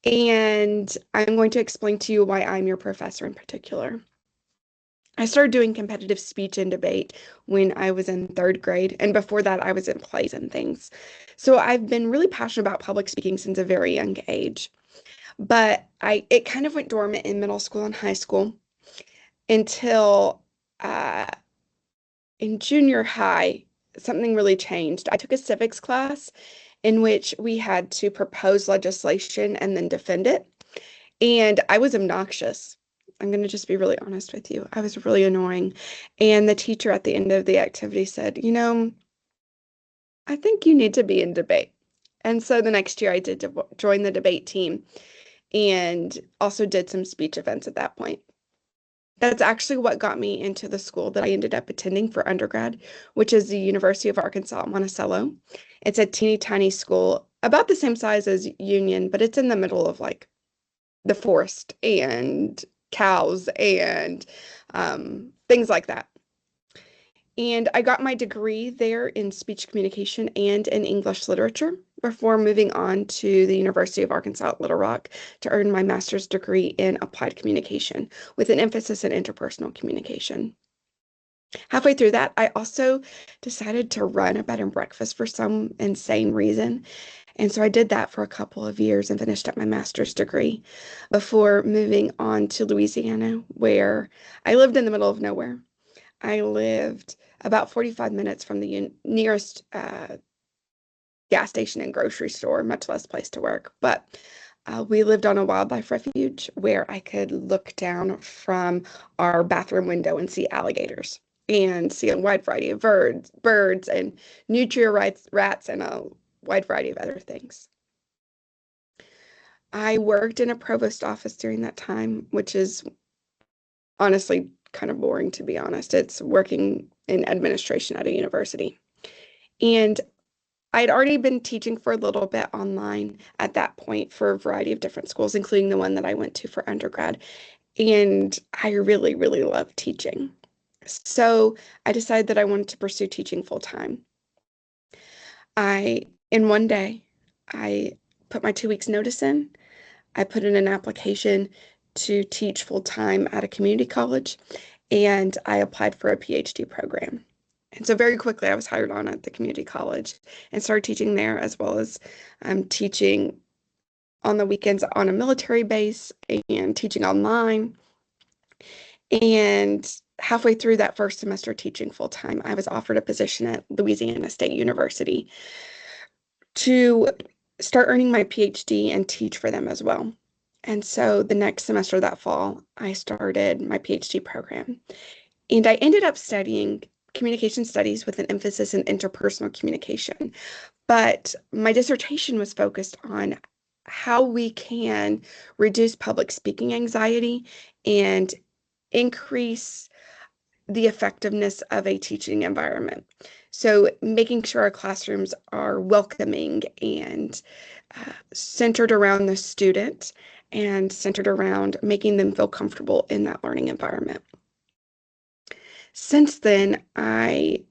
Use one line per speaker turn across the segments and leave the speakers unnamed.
and I'm going to explain to you why I'm your professor in particular. I started doing competitive speech and debate when I was in third grade, and before that, I was in plays and things. So I've been really passionate about public speaking since a very young age. But it kind of went dormant in middle school and high school until uh, in junior high, something really changed. I took a civics class in which we had to propose legislation and then defend it. And I was obnoxious. I'm going to just be really honest with you. I was really annoying. And the teacher at the end of the activity said, I think you need to be in debate. And so the next year I did join the debate team and also did some speech events at that point. That's actually what got me into the school that I ended up attending for undergrad, which is the University of Arkansas at Monticello. It's a teeny tiny school, about the same size as Union, but it's in the middle of like the forest and cows and things like that. And I got my degree there in speech communication and in English literature before moving on to the University of Arkansas at Little Rock to earn my master's degree in applied communication with an emphasis in interpersonal communication. Halfway through that, I also decided to run a bed and breakfast for some insane reason. And so I did that for a couple of years and finished up my master's degree before moving on to Louisiana, where I lived in the middle of nowhere. I lived about 45 minutes from the nearest gas station and grocery store, much less place to work. But we lived on a wildlife refuge where I could look down from our bathroom window and see alligators and see a wide variety of birds and nutria rats, and a wide variety of other things. I worked in a provost office during that time, which is honestly kind of boring, to be honest. It's working in administration at a university. And I'd already been teaching for a little bit online at that point for a variety of different schools, including the one that I went to for undergrad. And I really, really love teaching. So I decided that I wanted to pursue teaching full time. In one day, I put my 2 weeks notice in. I put in an application to teach full time at a community college, and I applied for a PhD program. And so very quickly, I was hired on at the community college and started teaching there, as well as teaching on the weekends on a military base and teaching online. And halfway through that first semester teaching full time, I was offered a position at Louisiana State University to start earning my PhD and teach for them as well. And so the next semester that fall, I started my PhD program. And I ended up studying communication studies with an emphasis in interpersonal communication. But my dissertation was focused on how we can reduce public speaking anxiety and increase the effectiveness of a teaching environment. So, making sure our classrooms are welcoming and centered around the student and centered around making them feel comfortable in that learning environment. Since then, I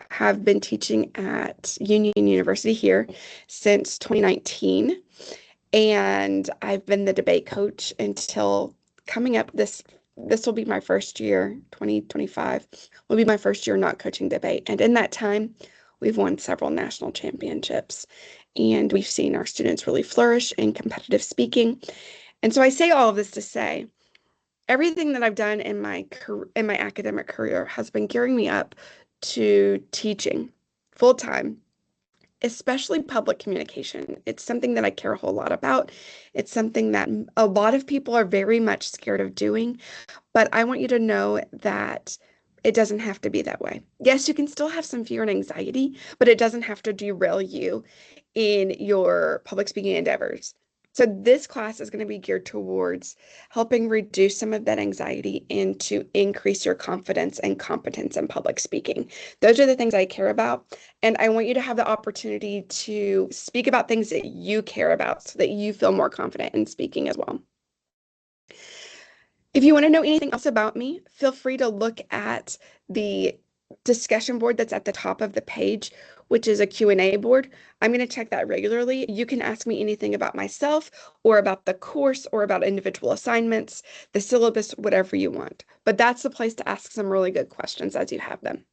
have been teaching at Union University here since 2019, and I've been the debate coach until coming up this will be my first year, 2025 will be my first year not coaching debate. And in that time, we've won several national championships, and we've seen our students really flourish in competitive speaking. And so I say all of this to say everything that I've done in my academic career has been gearing me up to teaching full time, especially public communication. It's something that I care a whole lot about. It's something that a lot of people are very much scared of doing, but I want you to know that it doesn't have to be that way. Yes, you can still have some fear and anxiety, but it doesn't have to derail you in your public speaking endeavors. So this class is going to be geared towards helping reduce some of that anxiety and to increase your confidence and competence in public speaking. Those are the things I care about. And I want you to have the opportunity to speak about things that you care about so that you feel more confident in speaking as well. If you want to know anything else about me, feel free to look at the discussion board that's at the top of the page which is a Q&A board. I'm going to check that regularly. You can ask me anything about myself or about the course or about individual assignments, the syllabus, whatever you want. But that's the place to ask some really good questions as you have them.